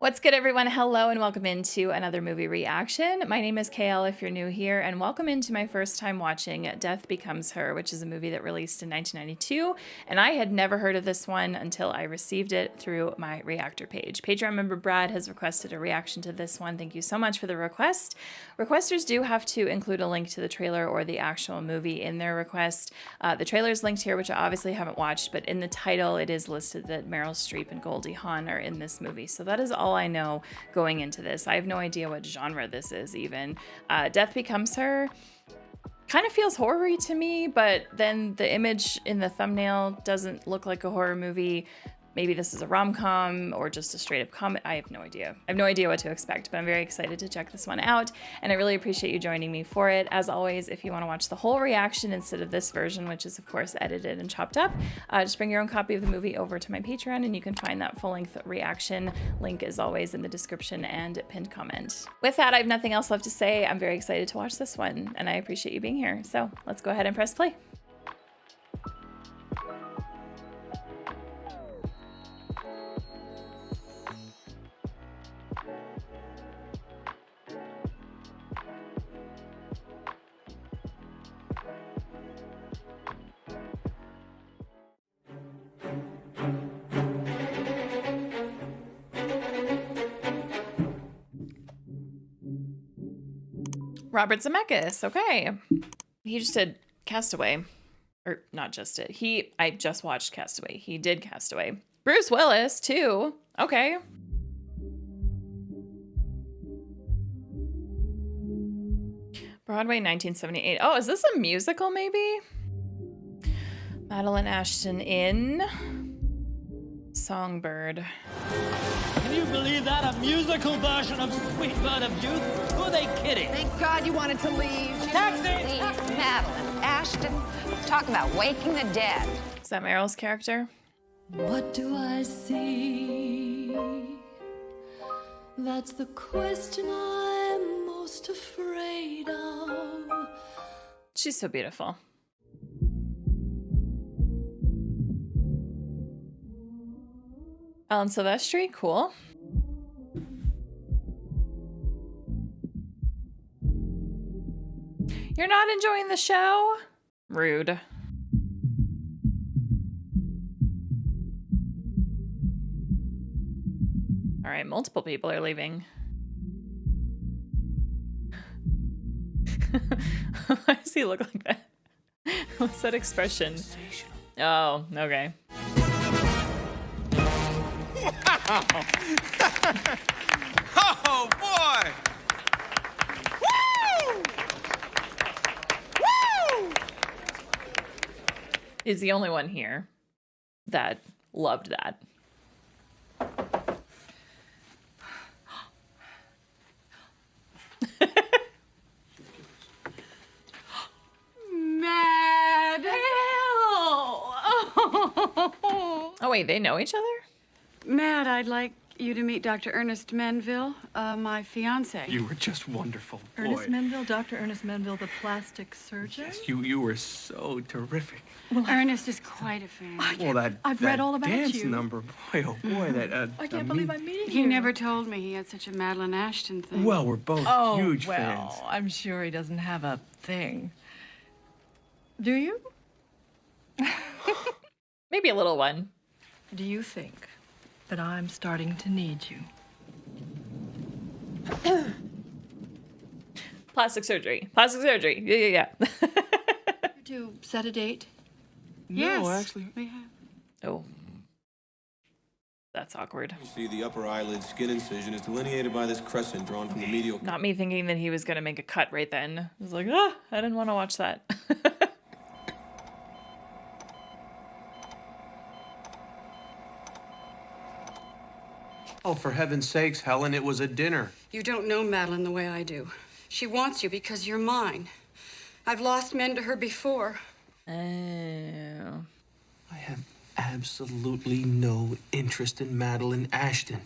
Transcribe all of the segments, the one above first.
What's good, everyone? Hello, and welcome into another movie reaction. My name is KL if you're new here, and welcome into my first time watching Death Becomes Her, which is a movie that released in 1992, and I had never heard of this one until I received it through my reactor page. Patreon member Brad has requested a reaction to this one. Thank you so much for the request. Requesters do have to include a link to the trailer or the actual movie in their request. The trailer is linked here, which I obviously haven't watched, but in the title it is listed that Meryl Streep and Goldie Hawn are in this movie, so that is all I know going into this. I have no idea what genre this is even. Death Becomes Her kind of feels horror-y to me, but then the image in the thumbnail doesn't look like a horror movie. Maybe this is a rom-com or just a straight-up comedy. I have no idea. I have no idea what to expect, but I'm very excited to check this one out, and I really appreciate you joining me for it. As always, if you want to watch the whole reaction instead of this version, which is of course edited and chopped up, just bring your own copy of the movie over to my Patreon, and you can find that full-length reaction link as always in the description and pinned comment. With that, I have nothing else left to say. I'm very excited to watch this one, and I appreciate you being here. So let's go ahead and press play. Robert Zemeckis, okay. He just did Castaway. Or not just did. I just watched Castaway. He did Castaway. Bruce Willis, too. Okay. Broadway, 1978. Oh, is this a musical, maybe? Madeline Ashton in Songbird. Can you believe that? A musical version of Sweet Bird of Youth? Who are they kidding? Thank God you wanted to leave. Taxi! Please, Madeline Ashton. Talk about waking the dead. Is that Meryl's character? What do I see? That's the question I'm most afraid of. She's so beautiful. Alan Silvestri, cool. You're not enjoying the show? Rude. All right, multiple people are leaving. Why does he look like that? What's that expression? Oh, okay. Oh boy! Woo! Woo! He's the only one here that loved that. Mad Oh wait, they know each other? Matt, I'd like you to meet Dr. Ernest Menville, my fiance. You were just wonderful, boy. Ernest Menville, Dr. Ernest Menville, the plastic surgeon? Yes, you were so terrific. Ernest is quite a fan. Well, I've read that all about dance you. number, boy, oh boy, that. I can't believe I'm meeting He you. never told me he had such a Madeline Ashton thing. Well, we're both Oh, huge well, fans. I'm sure he doesn't have a thing. Do you? Maybe a little one. Do you think that I'm starting to need you? Plastic surgery. Plastic surgery. Yeah. To set a date? Yes, No, actually. we have. Oh. That's awkward. You see the upper eyelid skin incision is delineated by this crescent drawn from the medial. Not me thinking that he was going to make a cut right then. I was like, I didn't want to watch that. Oh, for heaven's sakes, Helen, it was a dinner. You don't know Madeline the way I do. She wants you because you're mine. I've lost men to her before. Oh. I have absolutely no interest in Madeline Ashton.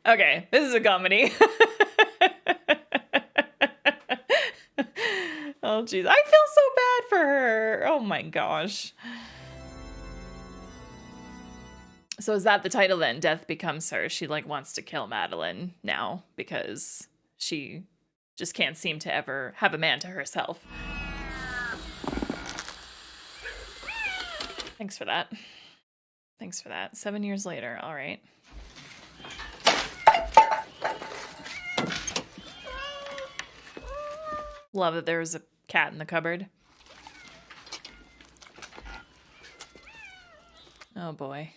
Okay, this is a comedy. Oh, jeez. I feel so bad for her. her. Oh my gosh. So is that the title then? Death Becomes Her. She like wants to kill Madeline now because she just can't seem to ever have a man to herself. Thanks for that. Thanks for that. 7 years later. All right. Love that there was a cat in the cupboard. Oh boy.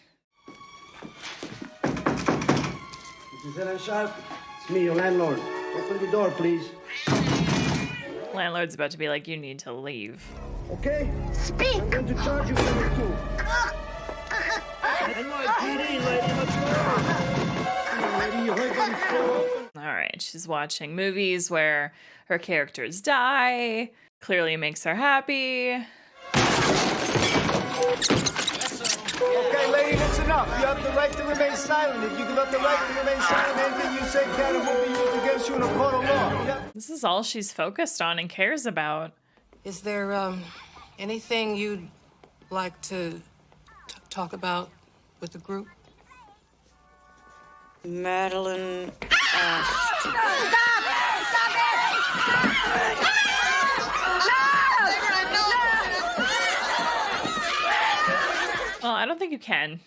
It's me, your landlord. Open the door, please. Landlord's about to be like, you need to leave. Okay? Speak! I'm going to charge you for it, too. NYPD, lady, let's go! Lady, you heard them so. All right, she's watching movies where her characters die. Clearly makes her happy. Okay, lady, listen up. You have the right to remain silent. If you give up the right to remain silent, anything you say can and will be used against you in a court of law. Yeah? This is all she's focused on and cares about. Is there anything you'd like to talk about with the group? Madeline Stop it! Stop it! Well, I don't think you can.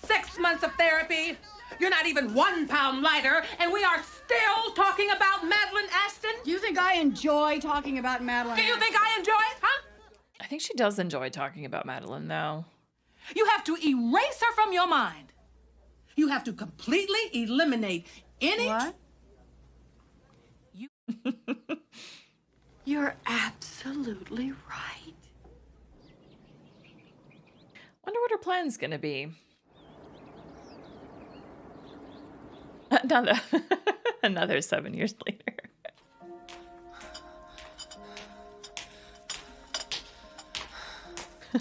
6 months of therapy. You're not even 1 pound lighter, and we are still talking about Madeline Ashton? Do you think I enjoy talking about Madeline? Do you think I enjoy it, huh? I think she does enjoy talking about Madeline, though. You have to erase her from your mind. You have to completely eliminate any... What? You're absolutely right. Wonder what her plan's gonna be. Another 7 years later.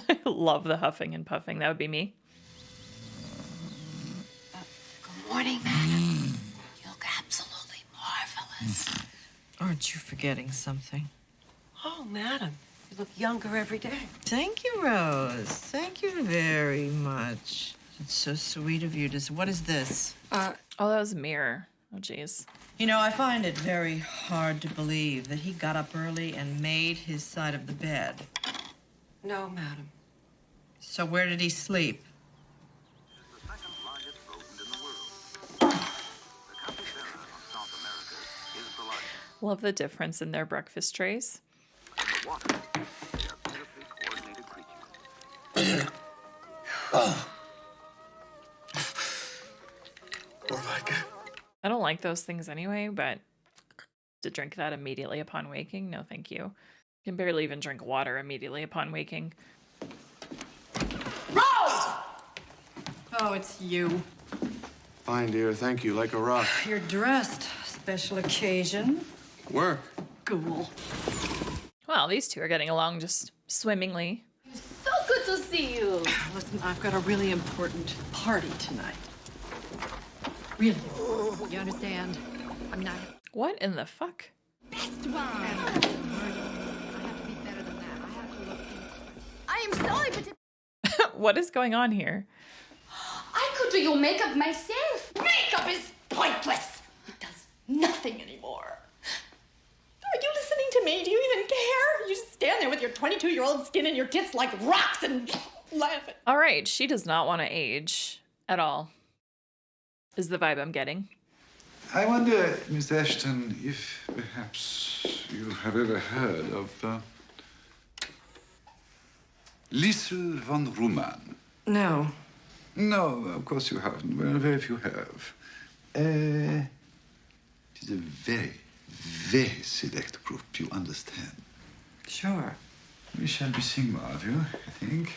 I love the huffing and puffing. That would be me. Good morning, madam. You look absolutely marvelous. Aren't you forgetting something? Oh, madam, you look younger every day. Thank you, Rose. Thank you very much. It's so sweet of you to... What is this? Oh, that was a mirror. Oh, jeez. You know, I find it very hard to believe that he got up early and made his side of the bed. No, madam. So where did he sleep? Love the difference in their breakfast trays. I don't like those things anyway, but to drink that immediately upon waking, no thank you. Can barely even drink water immediately upon waking. Rose! Oh, it's you. Fine, dear. Thank you. Like a rock. You're dressed. Special occasion. Work. Cool. Well, these two are getting along just swimmingly. So good to see you. Listen, I've got a really important party tonight. Really? You understand? I'm not What in the fuck? best one. I have to be better than that. I have to look. I am sorry, but What is going on here? I could do your makeup myself. Makeup is pointless. It does nothing anymore. Are you listening to me? Do you even care? You just stand there with your 22-year-old skin and your tits like rocks and laugh. All right, she does not want to age at all. Is the vibe I'm getting. I wonder, Miss Ashton, if perhaps you have ever heard of Liesel von Ruman. No. No, of course you haven't. Well, very few have. It is a very, very select group, you understand. Sure. We shall be seeing more of you, I think.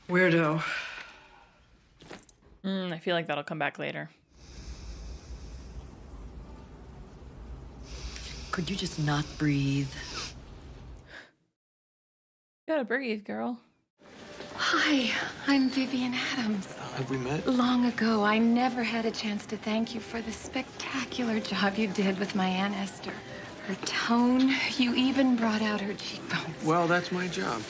Weirdo. I feel like that'll come back later. Could you just not breathe? You gotta breathe, girl. Hi, I'm Vivian Adams. Have we met? Long ago, I never had a chance to thank you for the spectacular job you did with my Aunt Esther. Her tone, you even brought out her cheekbones. Well, that's my job.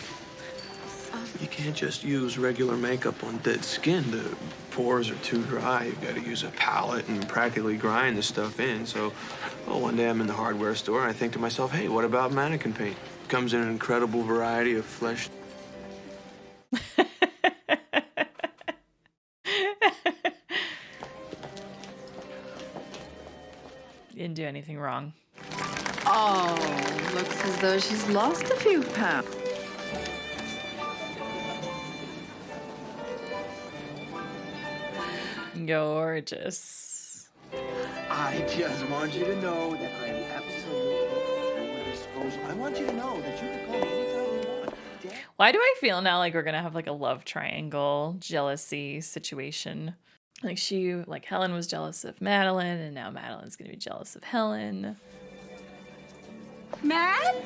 You can't just use regular makeup on dead skin. The pores are too dry. You gotta use a palette and practically grind the stuff in. So, well, one day I'm in the hardware store and I think to myself, hey, what about mannequin paint? Comes in an incredible variety of flesh. You didn't do anything wrong. Oh, looks as though she's lost a few pounds. Gorgeous. I just want you to know that I am absolutely at your disposal. I want you to know that you can call me anytime you want. Why do I feel now like we're gonna have like a love triangle jealousy situation? Like Helen was jealous of Madeline, and now Madeline's gonna be jealous of Helen. Mad?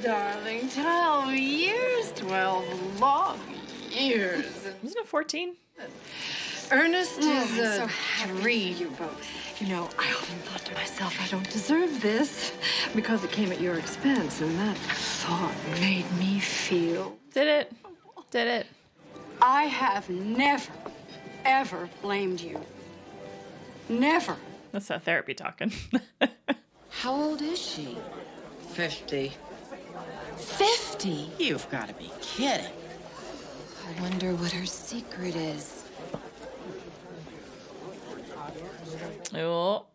Darling, 12 years, 12 long years. Isn't it 14? Ernest is a so happy dream. you both. You know, I often thought to myself, I don't deserve this because it came at your expense, and that thought made me feel. Did it? Did it? I have never, ever blamed you. Never. That's not therapy talking. How old is she? 50. 50? You've got to be kidding. I wonder what her secret is. Oh.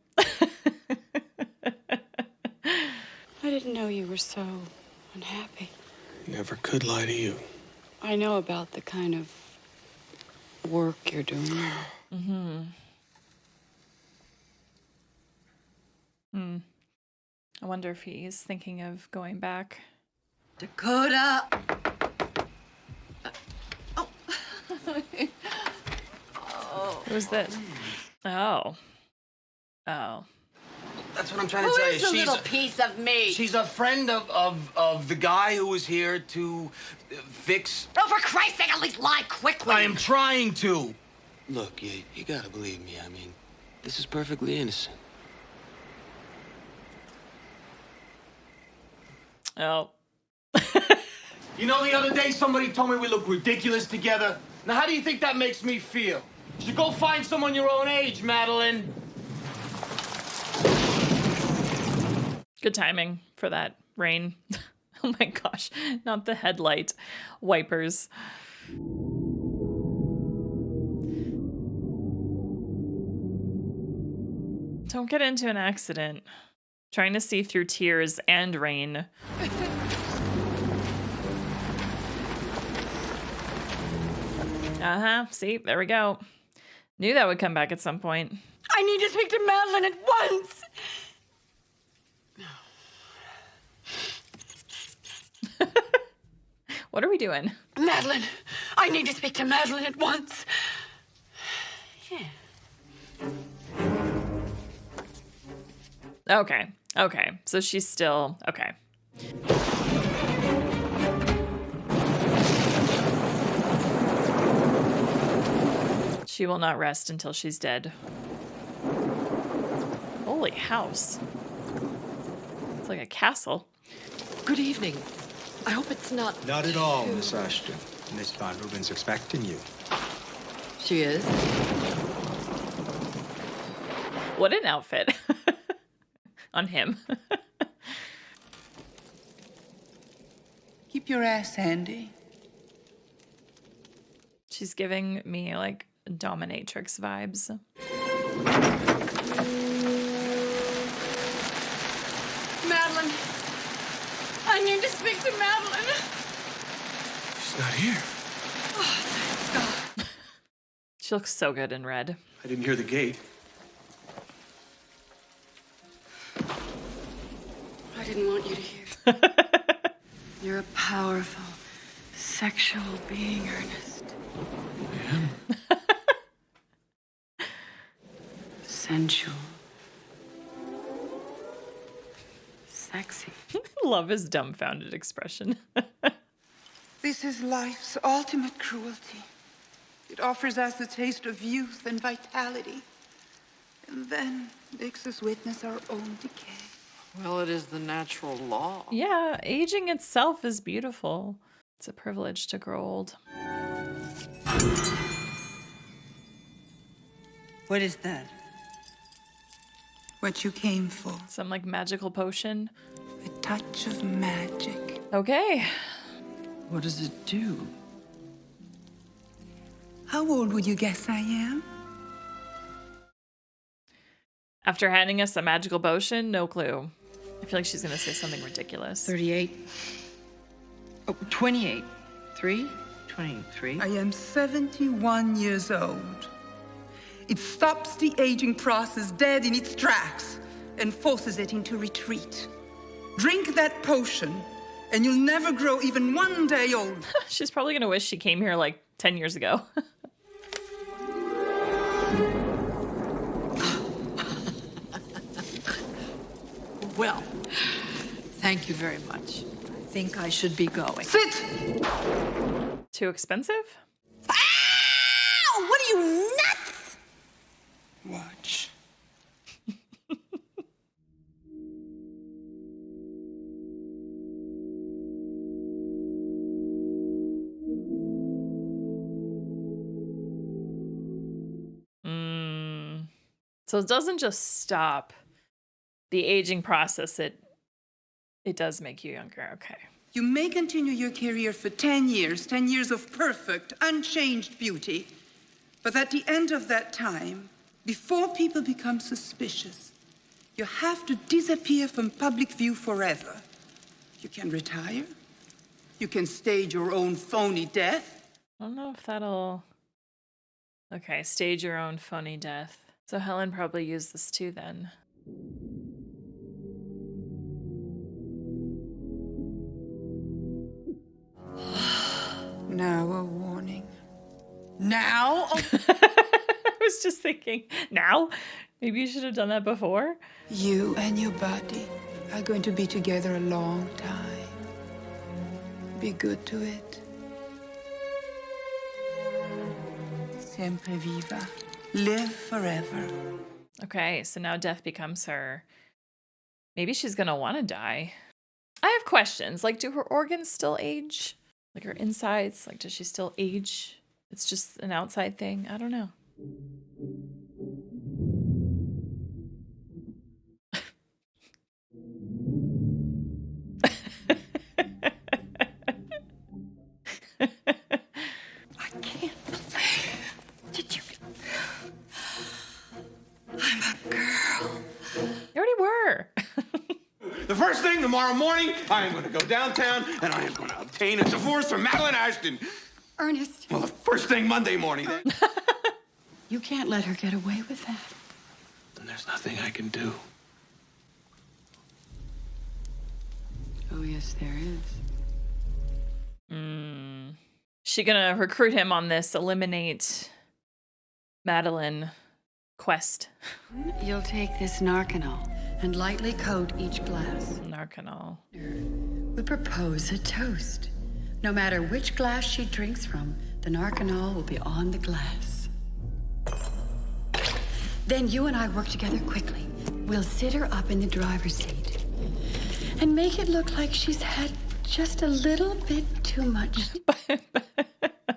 I didn't know you were so unhappy. Never could lie to you. I know about the kind of work you're doing. Mm-hmm. I wonder if he's thinking of going back. Dakota! Who's this? Oh. Oh. That's what I'm trying to tell you. Who is a little piece of meat? She's a friend of the guy who was here to fix. Oh, for Christ's sake, at least lie quickly. I am trying to. Look, you gotta believe me. I mean, this is perfectly innocent. Oh. You know, the other day somebody told me we look ridiculous together. Now, how do you think that makes me feel? You should go find someone your own age, Madeline. Good timing for that rain. Oh my gosh, not the headlight wipers. Don't get into an accident. Trying to see through tears and rain. See, there we go. Knew that would come back at some point. I need to speak to Madeline at once. What are we doing? Madeline, I need to speak to Madeline at once. Okay. Okay. So she's still okay. She will not rest until she's dead. Holy house. It's like a castle. Good evening. I hope it's not... Not at all, Miss Ashton. Miss Van Ruben's expecting you. She is? What an outfit. On him. Keep your ass handy. She's giving me like dominatrix vibes. Madeline, I need to speak to Madeline. She's not here. Oh, thank God. She looks so good in red. I didn't hear the gate. I didn't want you to hear. You're a powerful, sexual being, Ernest. Sensual. Sexy. Love his dumbfounded expression. This is life's ultimate cruelty. It offers us a taste of youth and vitality, and then makes us witness our own decay. Well, it is the natural law. Yeah, aging itself is beautiful. It's a privilege to grow old. What is that? What you came for. Some like magical potion. A touch of magic. Okay. What does it do? How old would you guess I am? After handing us a magical potion, no clue. I feel like she's gonna say something ridiculous. 38. Oh, 28. 3? 23. I am 71 years old. It stops the aging process dead in its tracks and forces it into retreat. Drink that potion, and you'll never grow even 1 day old. She's probably gonna wish she came here like 10 years ago. Well, thank you very much. I think I should be going. Sit! Too expensive? Ow! What are you, nuts? Watch. So it doesn't just stop the aging process, it does make you younger. Okay. You may continue your career for 10 years of perfect, unchanged beauty. But at the end of that time, before people become suspicious, you have to disappear from public view forever. You can retire. You can stage your own phony death. I don't know if that'll... Okay, stage your own phony death. So Helen probably used this too then. Now a warning. Now? I was just thinking, now? Maybe you should have done that before. You and your body are going to be together a long time. Be good to it. Siempre viva. Live forever. Okay, so now death becomes her. Maybe she's gonna want to die. I have questions. Like, do her organs still age? Like her insides? Like, does she still age? It's just an outside thing? I don't know. The first thing tomorrow morning, I am going to go downtown and I am going to obtain a divorce from Madeline Ashton. Ernest. Well, the first thing Monday morning, then. You can't let her get away with that. And there's nothing I can do. Oh, yes, there is. She gonna recruit him on this eliminate Madeline quest. You'll take this Narcanol and lightly coat each glass. Narcanol. We propose a toast. No matter which glass she drinks from, the Narcanol will be on the glass. Then you and I work together quickly. We'll sit her up in the driver's seat and make it look like she's had just a little bit too much. Oh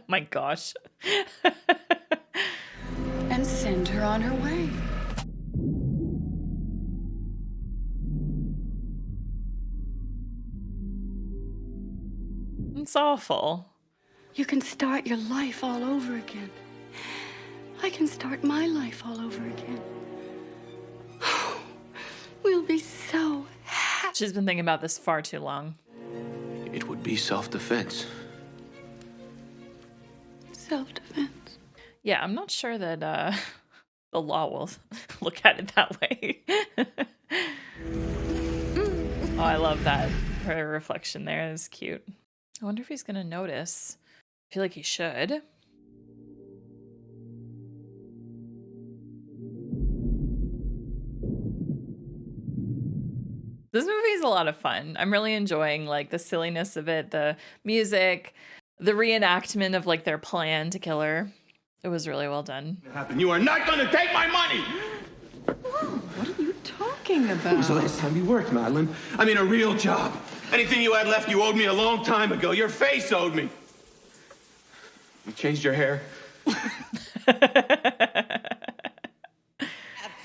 my gosh. And send her on her way. It's awful. You can start your life all over again. I can start my life all over again. We'll be so happy. She's been thinking about this far too long. It would be self-defense. Self-defense. Yeah, I'm not sure that the law will look at it that way. Oh, I love that. Her reflection there is cute. I wonder if he's gonna notice. I feel like he should. This movie is a lot of fun. I'm really enjoying like the silliness of it, the music, the reenactment of like their plan to kill her. It was really well done. You are not going to take my money! What are you talking about? When was the last time you worked, Madeline? I mean, a real job. Anything you had left, you owed me a long time ago. Your face owed me. You changed your hair?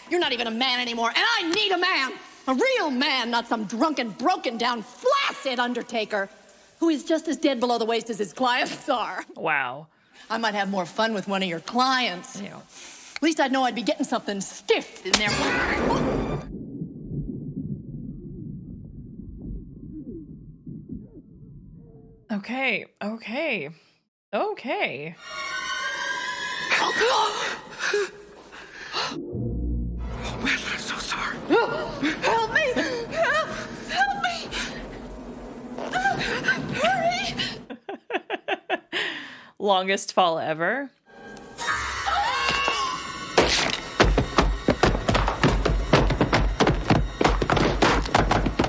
You're not even a man anymore, and I need a man. A real man, not some drunken, broken down, flaccid undertaker who is just as dead below the waist as his clients are. Wow. I might have more fun with one of your clients. At least I'd know I'd be getting something stiff in there. Okay. Okay. Okay. Oh, man, I'm so sorry. Help me! Help me! Hurry! Longest fall ever.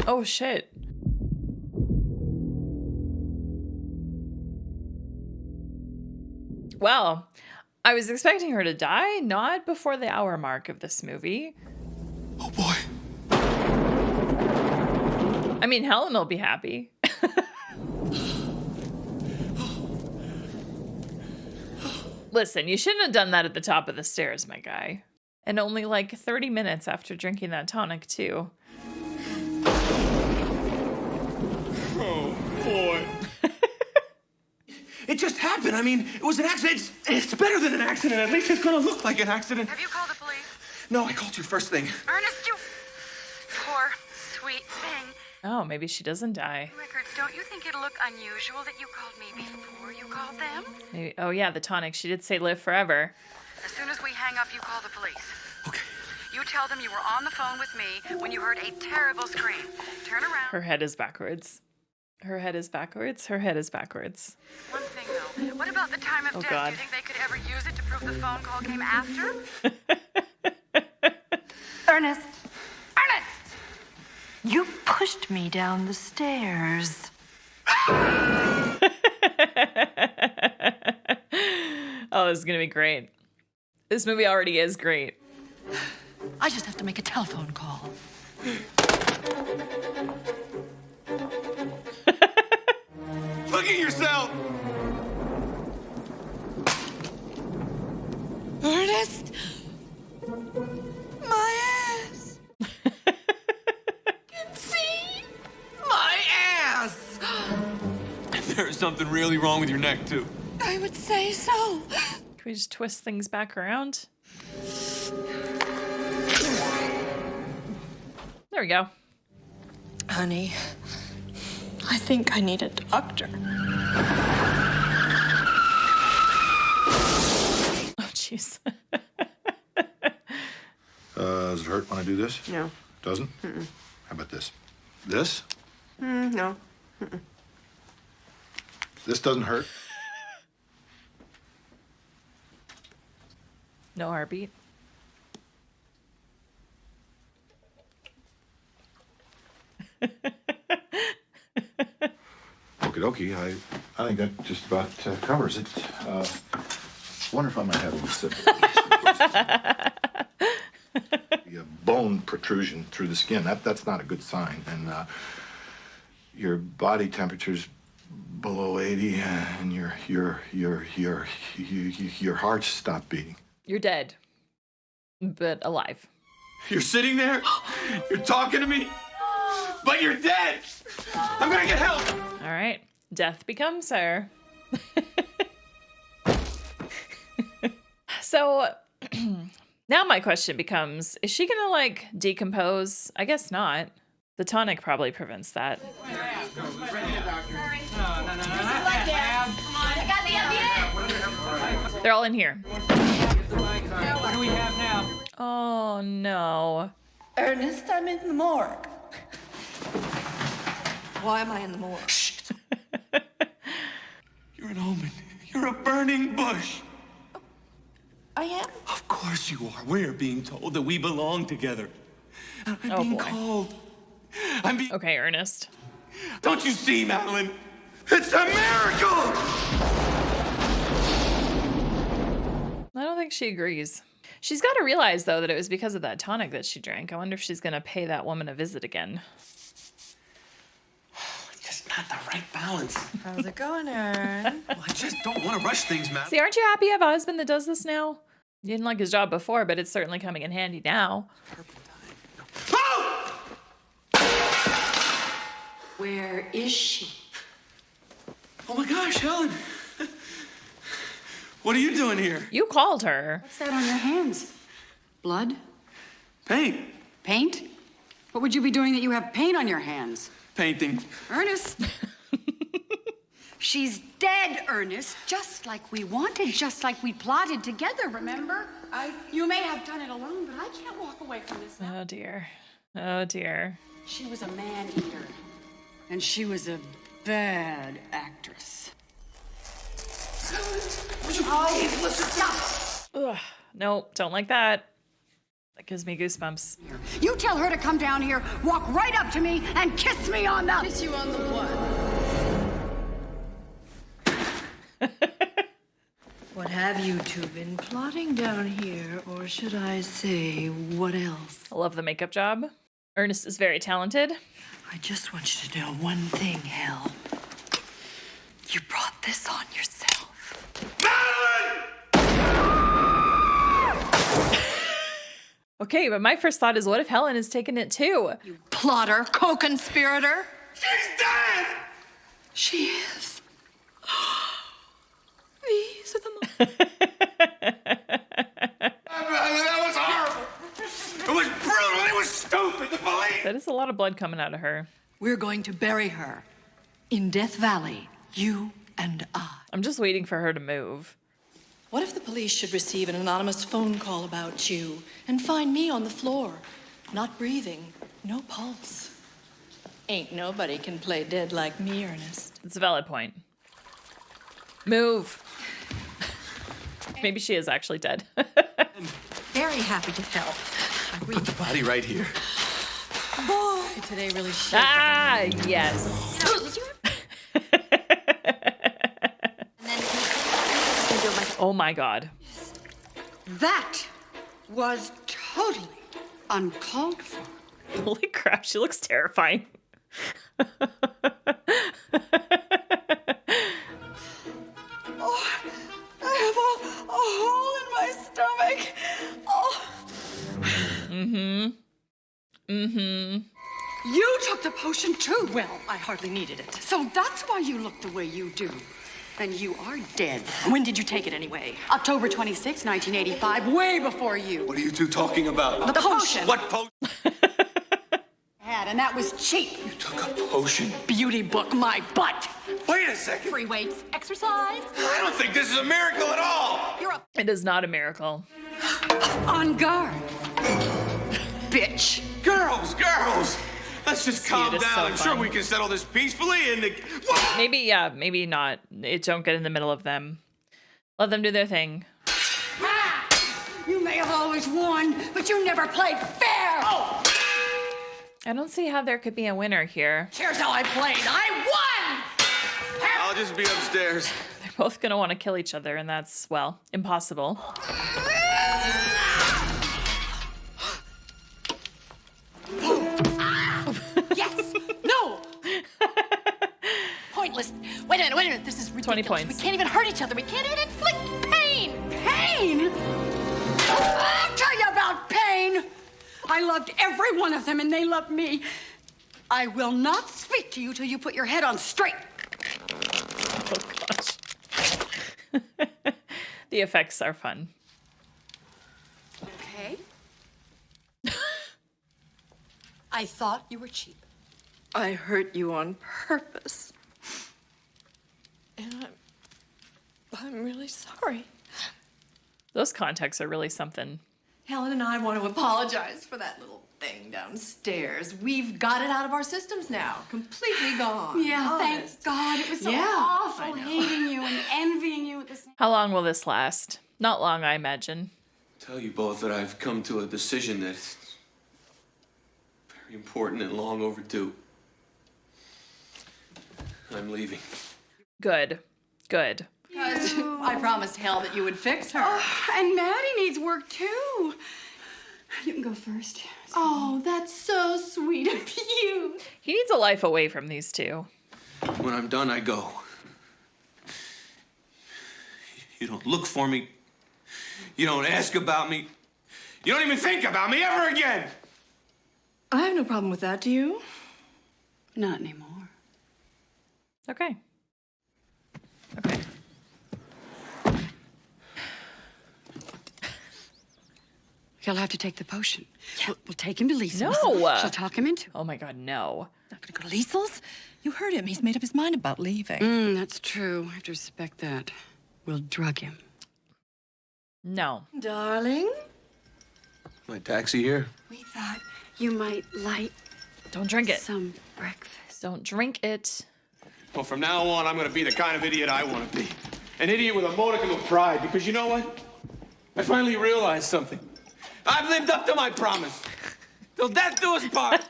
Oh, shit. Well, I was expecting her to die, not before the hour mark of this movie. Oh, boy. I mean, Helen will be happy. Listen, you shouldn't have done that at the top of the stairs, my guy. And only like 30 minutes after drinking that tonic, too. Oh, boy. It just happened. I mean, it was an accident. It's better than an accident. At least it's going to look like an accident. Have you called the police? No, I called you first thing. Ernest, you poor, sweet thing. Oh, maybe she doesn't die. Rickards, don't you think it'll look unusual that you called me before you called them? Maybe, oh, yeah, the tonic. She did say live forever. As soon as we hang up, you call the police. Okay. You tell them you were on the phone with me when you heard a terrible scream. Turn around. Her head is backwards. Her head is backwards. Her head is backwards. One thing, though. What about the time of Oh, death? God. Do you think they could ever use it to prove the phone call came after? Ernest! Ernest! You pushed me down the stairs. Oh, this is going to be great. This movie already is great. I just have to make a telephone call. Look at yourself! Ernest! My ass! Can see my ass! There's something really wrong with your neck, too. I would say so. Can we just twist things back around? There we go. Honey, I think I need a doctor. Oh, jeez. Does it hurt when I do this? No. Doesn't? Mm-mm. How about this? This? No. Mm-mm. This doesn't hurt? No heartbeat. Okie dokie. I think that just about covers it. Wonder if I might have a sip. The bone protrusion through the skin. That's not a good sign. And your body temperature's below 80, and your heart stopped beating. You're dead, but alive. You're sitting there, you're talking to me, but you're dead. I'm gonna get help. All right. Death becomes her. So now my question becomes, is she gonna like decompose? I guess not. The tonic probably prevents that. They're all in here. What do we have now? Oh no. Ernest, I'm in the morgue. Why am I in the morgue? You're an omen. You're a burning bush. I am? Of course you are. We're being told that we belong together. And I'm Oh, being boy. called. I'm being... Okay, Ernest. Don't you see, Madeline? It's a miracle! don't think she agrees. She's got to realize, though, that it was because of that tonic that she drank. I wonder if she's going to pay that woman a visit again. Just not the right balance. How's it going, Aaron? Well, I just don't want to rush things, Matt. See, aren't you happy you have a husband that does this now? You didn't like his job before, but it's certainly coming in handy now. Where is she? Oh my gosh, Helen. What are you doing here? You called her. What's that on your hands? Blood? Paint. Paint? What would you be doing that you have paint on your hands? Painting. Ernest. She's dead, Ernest. Just like we wanted, just like we plotted together, remember? You may have done it alone, but I can't walk away from this now. Oh, dear. Oh, dear. She was a man-eater. And she was a bad actress. Ugh. Nope, don't like that. That gives me goosebumps. You tell her to come down here, walk right up to me, and kiss me on the... Kiss you on the what? What have you two been plotting down here, or should I say, what else? I love the makeup job. Ernest is very talented. I just want you to know one thing, Hel. You brought this on yourself. Okay, but my first thought is, what if Helen has taken it too? You plotter, co-conspirator. She's dead! She is. These are the That was horrible. It was brutal. It was stupid. The police. That is a lot of blood coming out of her. We're going to bury her in Death Valley, you and I. I'm just waiting for her to move. What if the police should receive an anonymous phone call about you and find me on the floor, not breathing, no pulse? Ain't nobody can play dead like me, Ernest. It's a valid point. Move. Maybe she is actually dead. Very happy to help. Put the body right here. Boy, today really shaped Ah, yes. Oh my God. That was totally uncalled for. Holy crap, she looks terrifying. Oh, I have a hole in my stomach. Oh. You took the potion too. Well, I hardly needed it. So that's why you look the way you do. And you are dead. When did you take it anyway? October 26, 1985, way before you. What are you two talking about? The potion. What potion? Had, and that was cheap. You took a potion? Beauty book my butt. Wait a second. Free weights, exercise. I don't think this is a miracle at all. You're up. It is not a miracle. On guard. Bitch. Girls. Let's just calm it is down. so I'm sure fun. we can settle this peacefully and... Maybe, yeah, maybe not. Don't get in the middle of them. Let them do their thing. You may have always won, but you never played fair. Oh. I don't see how there could be a winner here. Here's how I played. I won. I'll just be upstairs. They're both gonna want to kill each other, and that's, well, impossible. Yes. No. Pointless. Wait a minute. This is ridiculous. 20 points. We can't even hurt each other. We can't even inflict pain. Pain? I'll tell you about pain. I loved every one of them, and they loved me. I will not speak to you till you put your head on straight. Oh, gosh. The effects are fun. Okay. I thought you were cheap. I hurt you on purpose. And I'm really sorry. Those contacts are really something. Helen and I want to apologize for that little thing downstairs. We've got it out of our systems now. Completely gone. Yeah, Honest. thank God. It was so Yeah, awful I know. hating you and envying you at the same How long will this last? Not long, I imagine. Tell you both that I've come to a decision that's very important and long overdue. I'm leaving. Good. Good. I promised Hal that you would fix her. Oh, and Maddie needs work too. You can go first. Oh, that's so sweet of you. He needs a life away from these two. When I'm done, I go. You don't look for me. You don't ask about me. You don't even think about me ever again. I have no problem with that, do you? Not anymore. Okay. He'll have to take the potion. Yeah. We'll take him to Liesel's. No. She'll talk him into it. Oh my God, no. Not gonna go to Liesel's? You heard him. He's made up his mind about leaving. That's true. I have to respect that. We'll drug him. No. Darling? My taxi here. We thought you might like Don't drink it. some breakfast. Don't drink it. Well, from now on, I'm gonna be the kind of idiot I want to be. An idiot with a modicum of pride, because you know what? I finally realized something. I've lived up to my promise. Till death do us part.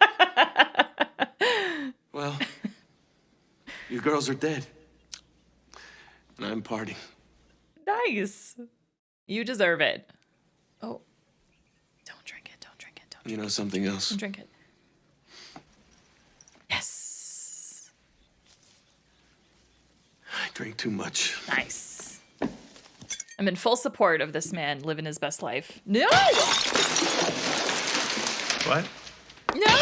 Well, you girls are dead. And I'm parting. Nice. You deserve it. Oh. Don't drink it. Don't drink it. Don't You know something else? drink it. Yes. I drink too much. Nice. I'm in full support of this man living his best life. No! What? No!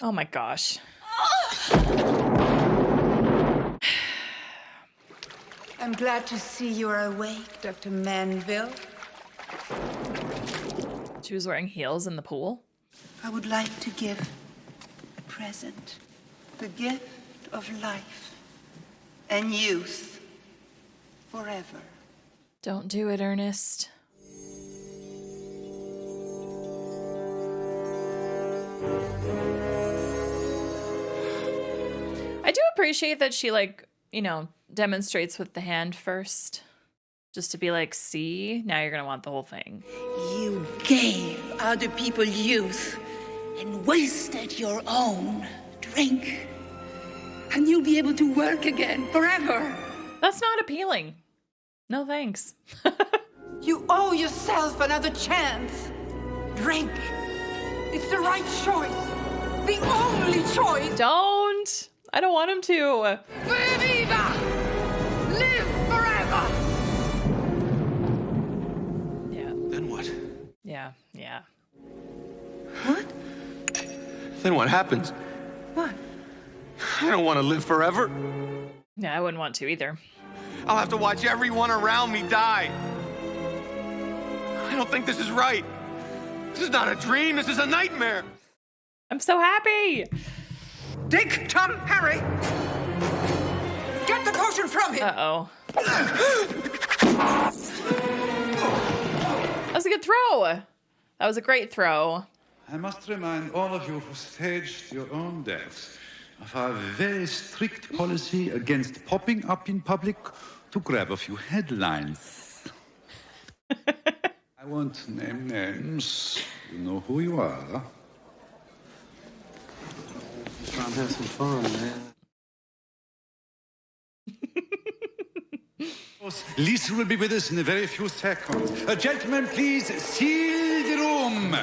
Oh my gosh. I'm glad to see you're awake, Dr. Manville. She was wearing heels in the pool. I would like to give a present. The gift of life and youth forever. Don't do it, Ernest. I do appreciate that she, like, you know, demonstrates with the hand first. Just to be like, see, now you're gonna want the whole thing. You gave other people youth and wasted your own. Drink, and you'll be able to work again forever. That's not appealing. No thanks. You owe yourself another chance. Drink. It's the right choice. The only choice. Don't. I don't want him to. Viva! Live forever! Then what? Yeah. What? Then what happens? What? I don't want to live forever. Yeah, I wouldn't want to either. I'll have to watch everyone around me die. I don't think this is right. This is not a dream. This is a nightmare. I'm so happy. Dick, Tom, Harry! Get the potion from him! Uh-oh. That was a good throw. That was a great throw. I must remind all of you who staged your own deaths of our very strict policy against popping up in public to grab a few headlines. I won't name names. You know who you are. Trying to have some fun, man. Lisa will be with us in a very few seconds. Gentlemen, please seal the room.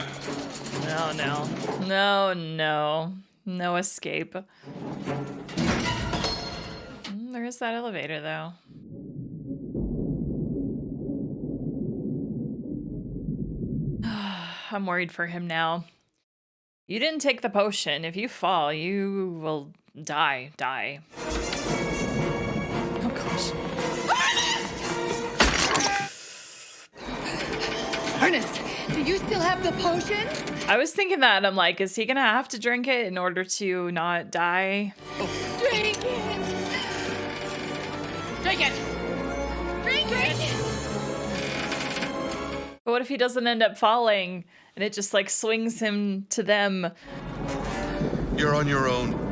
No escape. There is that elevator, though. I'm worried for him now. You didn't take the potion. If you fall, you will die. Oh, gosh. Ernest, do you still have the potion? I was thinking that. I'm like, is he gonna have to drink it in order to not die? Drink it! Drink it! Drink it! But what if he doesn't end up falling and it just like swings him to them? You're on your own.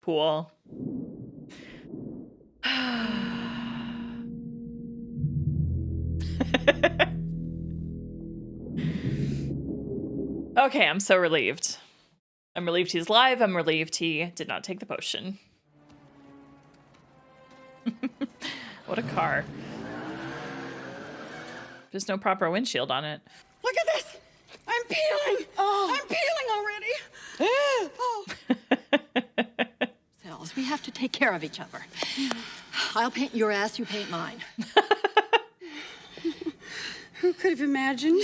Pool. Okay, I'm so relieved. I'm relieved he's live. I'm relieved he did not take the potion. What a car. There's no proper windshield on it. Look at this. I'm peeling. Oh. I'm peeling already. Oh. Cells, we have to take care of each other. I'll paint your ass, you paint mine. Who could have imagined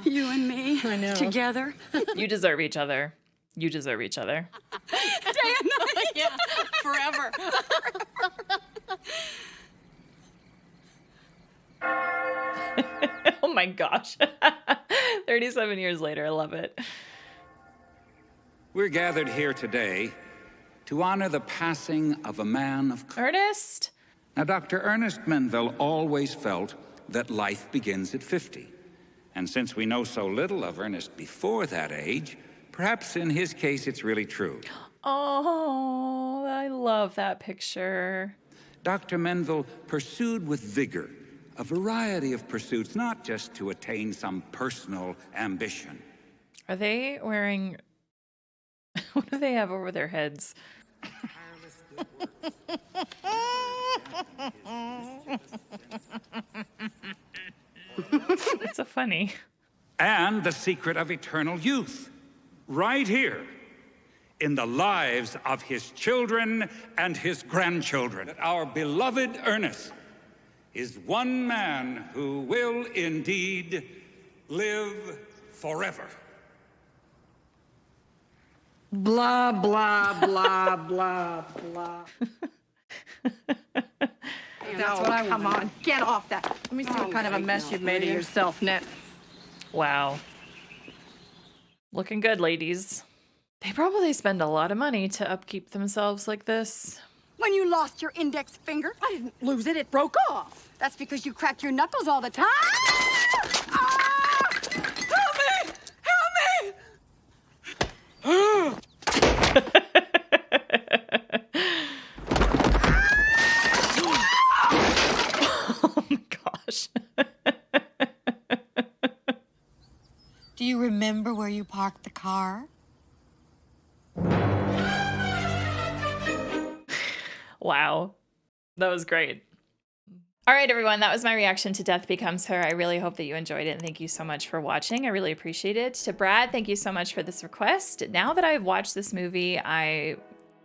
you and me together? You deserve each other. You deserve each other. Day and night. Yeah, forever. Oh my gosh. 37 years later, I love it. We're gathered here today to honor the passing of a man of... Ernest? Now, Dr. Ernest Menville always felt that life begins at 50. And since we know so little of Ernest before that age, perhaps in his case it's really true. Oh, I love that picture. Dr. Menville pursued with vigor a variety of pursuits, not just to attain some personal ambition. Are they wearing... What do they have over their heads? It's so funny. And the secret of eternal youth, right here, in the lives of his children and his grandchildren. That our beloved Ernest is one man who will indeed live forever. Blah, blah, blah, blah, blah. That's what I come on. Get off that. Let me see what kind of a mess you've made of yourself, Ned. Wow. Looking good, ladies. They probably spend a lot of money to upkeep themselves like this. When you lost your index finger, I didn't lose it, it broke off. That's because you crack your knuckles all the time. Ah! Help me! Help me! Oh my gosh. Do you remember where you parked the car? Wow. That was great. All right, everyone, that was my reaction to Death Becomes Her. I really hope that you enjoyed it, and thank you so much for watching. I really appreciate it. To Brad, thank you so much for this request. Now that I've watched this movie, I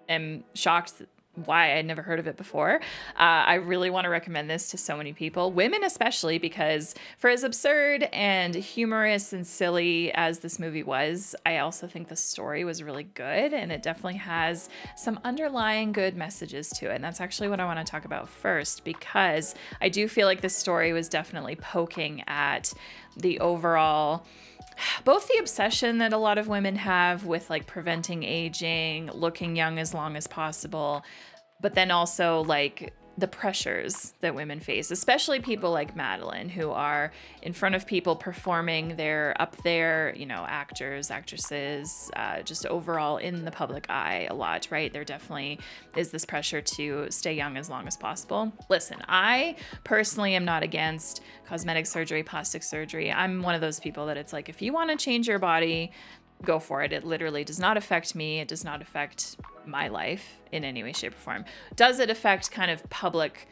am shocked why I'd never heard of it before. I really want to recommend this to so many people, women especially, because for as absurd and humorous and silly as this movie was, I also think the story was really good, and it definitely has some underlying good messages to it. And that's actually what I want to talk about first, because I do feel like this story was definitely poking at the overall, both the obsession that a lot of women have with like preventing aging, looking young as long as possible, but then also like the pressures that women face, especially people like Madeline, who are in front of people performing. They're up there, you know, actors, actresses, just overall in the public eye a lot, right? There definitely is this pressure to stay young as long as possible. Listen, I personally am not against cosmetic surgery, plastic surgery. I'm one of those people that it's like, if you want to change your body, go for it. It literally does not affect me. It does not affect my life in any way, shape, or form. Does it affect kind of public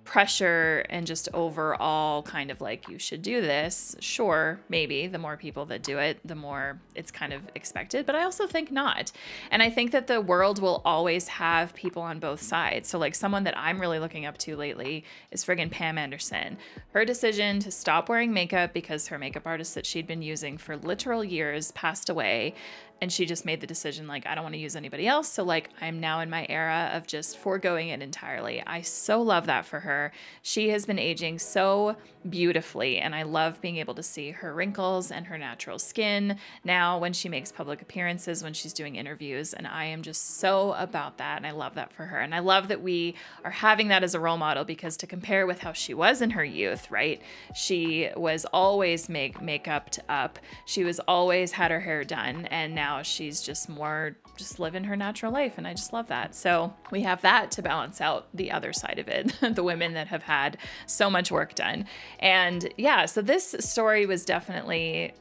pressure and just overall kind of like, you should do this? Sure, maybe. The more people that do it, the more it's kind of expected, but I also think not. And I think that the world will always have people on both sides. So like someone that I'm really looking up to lately is friggin' Pam Anderson. Her decision to stop wearing makeup because her makeup artist that she'd been using for literal years passed away. And she just made the decision, like, I don't want to use anybody else. So like, I'm now in my era of just foregoing it entirely. I so love that for her. She has been aging so beautifully, and I love being able to see her wrinkles and her natural skin now when she makes public appearances, when she's doing interviews. And I am just so about that. And I love that for her. And I love that we are having that as a role model, because to compare with how she was in her youth, right? She was always makeuped up. She was always had her hair done. And now she's just more just living her natural life, and I just love that. So we have that to balance out the other side of it, the women women that have had so much work done. And yeah, so this story was definitely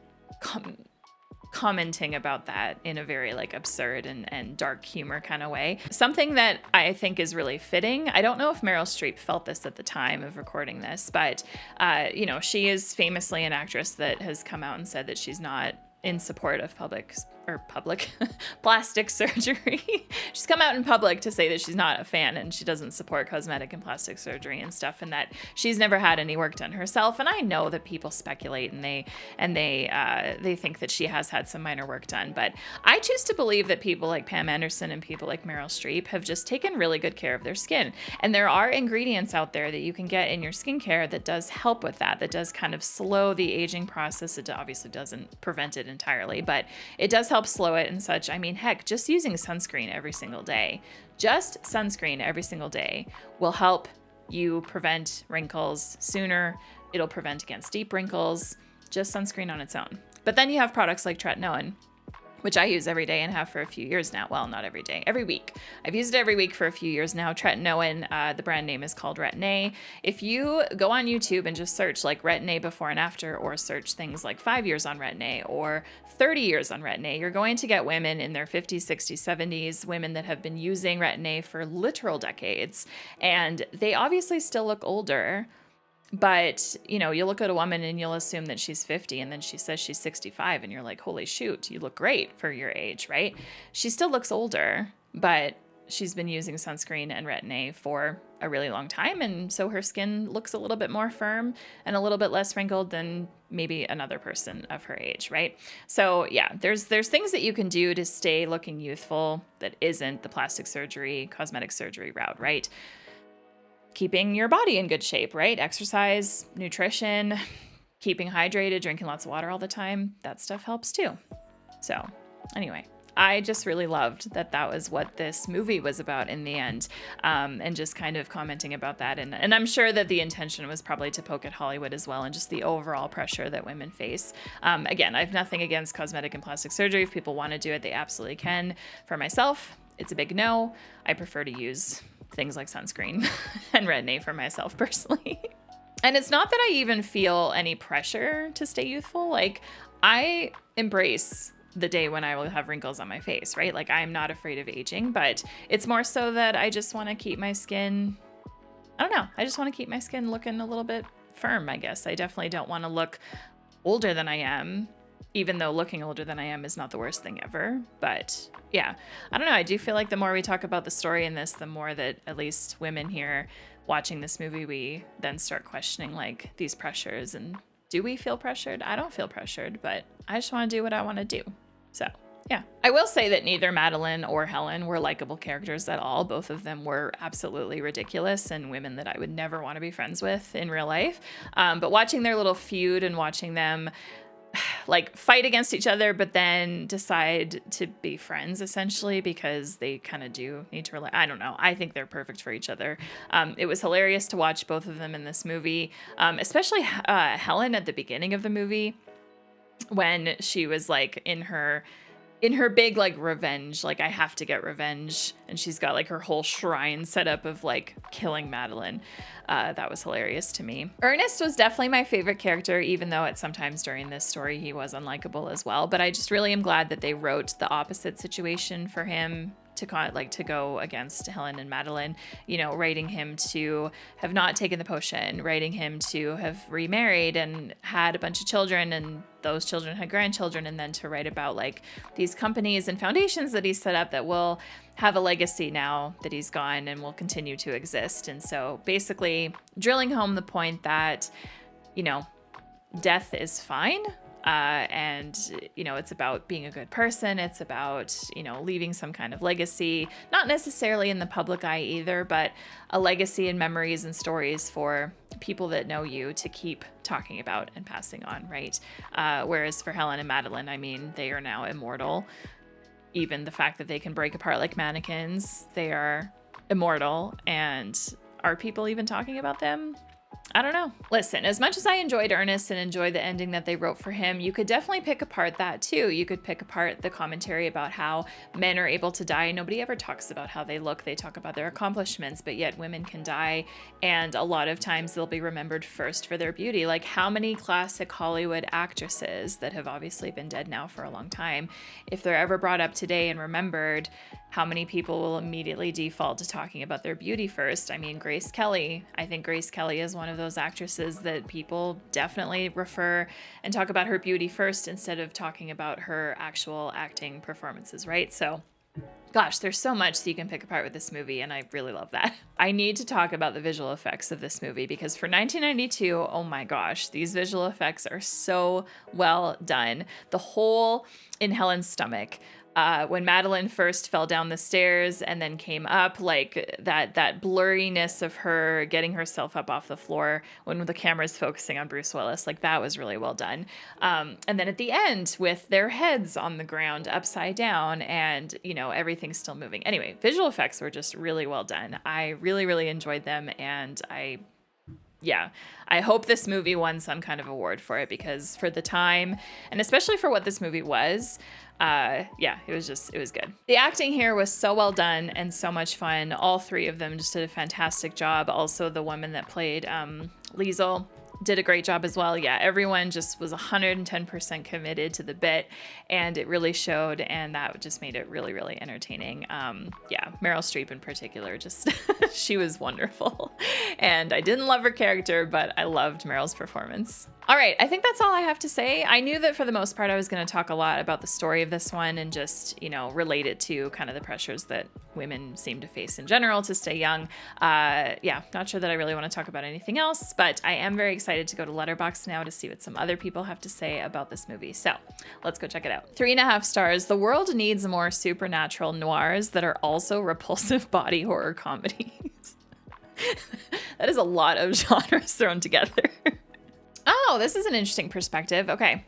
commenting about that in a very like absurd and dark humor kind of way. Something that I think is really fitting. I don't know if Meryl Streep felt this at the time of recording this, but you know, she is famously an actress that has come out and said that she's not in support of public plastic surgery. She's come out in public to say that she's not a fan and she doesn't support cosmetic and plastic surgery and stuff, and that she's never had any work done herself. And I know that people speculate and they think that she has had some minor work done, but I choose to believe that people like Pam Anderson and people like Meryl Streep have just taken really good care of their skin. And there are ingredients out there that you can get in your skincare that does help with that does kind of slow the aging process. It obviously doesn't prevent it entirely, but it does help slow it and such. I mean, heck, just using sunscreen every single day, just sunscreen every single day will help you prevent wrinkles sooner. It'll prevent against deep wrinkles, just sunscreen on its own. But then you have products like tretinoin, which I use every day and have for a few years now. Well, not every day, every week. I've used it every week for a few years now. Tretinoin, the brand name is called Retin-A. If you go on YouTube and just search like Retin-A before and after, or search things like 5 years on Retin-A or 30 years on Retin-A, you're going to get women in their 50s, 60s, 70s, women that have been using Retin-A for literal decades. And they obviously still look older. But, you know, you look at a woman and you'll assume that she's 50 and then she says she's 65 and you're like, holy shoot, you look great for your age, right? She still looks older, but she's been using sunscreen and Retin-A for a really long time. And so her skin looks a little bit more firm and a little bit less wrinkled than maybe another person of her age, right? So yeah, there's things that you can do to stay looking youthful that isn't the plastic surgery, cosmetic surgery route, right? Keeping your body in good shape, right? Exercise, nutrition, keeping hydrated, drinking lots of water all the time. That stuff helps too. So anyway, I just really loved that was what this movie was about in the end, and just kind of commenting about that. And I'm sure that the intention was probably to poke at Hollywood as well and just the overall pressure that women face. Again, I have nothing against cosmetic and plastic surgery. If people want to do it, they absolutely can. For myself, it's a big no. I prefer to use things like sunscreen and Retin-A for myself personally. And it's not that I even feel any pressure to stay youthful. Like, I embrace the day when I will have wrinkles on my face, right? Like, I'm not afraid of aging, but it's more so that I just want to keep my skin, I don't know, I just want to keep my skin looking a little bit firm, I guess. I definitely don't want to look older than I am, even though looking older than I am is not the worst thing ever. But yeah, I don't know. I do feel like the more we talk about the story in this, the more that at least women here watching this movie, we then start questioning like these pressures. And do we feel pressured? I don't feel pressured, but I just want to do what I want to do. So yeah, I will say that neither Madeline or Helen were likable characters at all. Both of them were absolutely ridiculous and women that I would never want to be friends with in real life. But watching their little feud and watching them like fight against each other, but then decide to be friends essentially because they kind of do need to I don't know. I think they're perfect for each other. It was hilarious to watch both of them in this movie, especially Helen at the beginning of the movie when she was like in her big like revenge, like I have to get revenge, and she's got like her whole shrine set up of like killing Madeline. That was hilarious to me. Ernest was definitely my favorite character, even though at sometimes during this story he was unlikable as well. But I just really am glad that they wrote the opposite situation for him to go against Helen and Madeline, you know, writing him to have not taken the potion, writing him to have remarried and had a bunch of children, and those children had grandchildren, and then to write about like these companies and foundations that he's set up that will have a legacy now that he's gone and will continue to exist. And so basically drilling home the point that, you know, death is fine. And, you know, it's about being a good person. It's about, you know, leaving some kind of legacy, not necessarily in the public eye either, but a legacy and memories and stories for people that know you to keep talking about and passing on, right? Whereas for Helen and Madeline, I mean, they are now immortal. Even the fact that they can break apart like mannequins, they are immortal. And are people even talking about them? I don't know. Listen, as much as I enjoyed Ernest and enjoyed the ending that they wrote for him, you could definitely pick apart that too. You could pick apart the commentary about how men are able to die. Nobody ever talks about how they look. They talk about their accomplishments, but yet women can die. And a lot of times they'll be remembered first for their beauty. Like how many classic Hollywood actresses that have obviously been dead now for a long time, if they're ever brought up today and remembered, how many people will immediately default to talking about their beauty first? I mean, Grace Kelly. I think Grace Kelly is one of those actresses that people definitely refer and talk about her beauty first instead of talking about her actual acting performances, right? So, gosh, there's so much that you can pick apart with this movie, and I really love that. I need to talk about the visual effects of this movie because for 1992, oh my gosh, these visual effects are so well done. The hole in Helen's stomach, when Madeline first fell down the stairs and then came up, like that blurriness of her getting herself up off the floor when the camera's focusing on Bruce Willis, like that was really well done. And then at the end with their heads on the ground upside down and, you know, everything's still moving. Anyway, visual effects were just really well done. I really, really enjoyed them, and I hope this movie won some kind of award for it because for the time, and especially for what this movie was, it was good. The acting here was so well done and so much fun. All three of them just did a fantastic job. Also, the woman that played Liesel did a great job as well. Yeah, everyone just was 110% committed to the bit, and it really showed, and that just made it really, really entertaining. Meryl Streep in particular, just she was wonderful. And I didn't love her character, but I loved Meryl's performance. All right, I think that's all I have to say. I knew that for the most part I was going to talk a lot about the story of this one and just, you know, relate it to kind of the pressures that women seem to face in general to stay young. Not sure that I really want to talk about anything else, but I am very excited to go to Letterboxd now to see what some other people have to say about this movie. So let's go check it out. 3.5 stars. The world needs more supernatural noirs that are also repulsive body horror comedies. That is a lot of genres thrown together. Oh, this is an interesting perspective. Okay.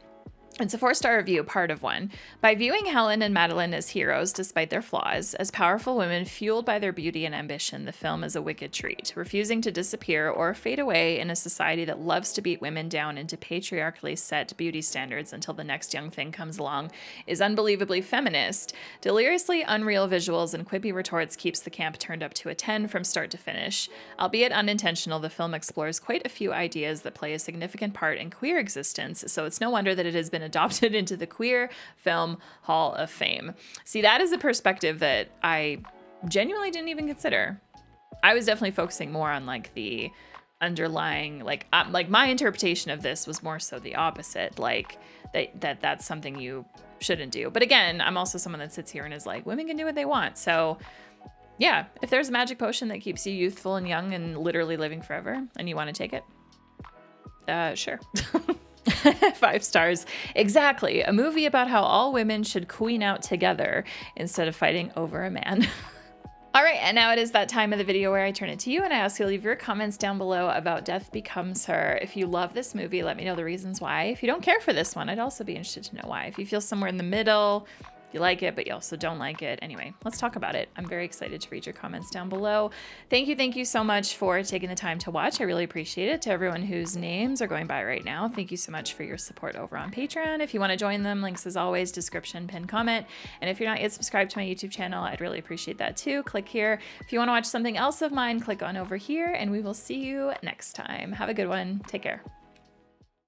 It's a 4-star review, part of one. By viewing Helen and Madeline as heroes despite their flaws, as powerful women fueled by their beauty and ambition, the film is a wicked treat. Refusing to disappear or fade away in a society that loves to beat women down into patriarchally set beauty standards until the next young thing comes along is unbelievably feminist. Deliriously unreal visuals and quippy retorts keeps the camp turned up to a 10 from start to finish. Albeit unintentional, the film explores quite a few ideas that play a significant part in queer existence, so it's no wonder that it has been adopted into the Queer Film Hall of Fame. See, that is a perspective that I genuinely didn't even consider. I was definitely focusing more on like the underlying, like my interpretation of this was more so the opposite, like that's something you shouldn't do. But again, I'm also someone that sits here and is like, women can do what they want. So yeah, if there's a magic potion that keeps you youthful and young and literally living forever and you want to take it, sure. 5 stars. Exactly. A movie about how all women should queen out together instead of fighting over a man. All right, and now it is that time of the video where I turn it to you and I ask you to leave your comments down below about Death Becomes Her. If you love this movie, let me know the reasons why. If you don't care for this one, I'd also be interested to know why. If you feel somewhere in the middle, you like it, but you also don't like it. Anyway, let's talk about it. I'm very excited to read your comments down below. Thank you so much for taking the time to watch. I really appreciate it. To everyone whose names are going by right now, thank you so much for your support over on Patreon. If you want to join them, links as always, description, pinned comment. And if you're not yet subscribed to my YouTube channel, I'd really appreciate that too. Click here. If you want to watch something else of mine, click on over here, and we will see you next time. Have a good one. Take care.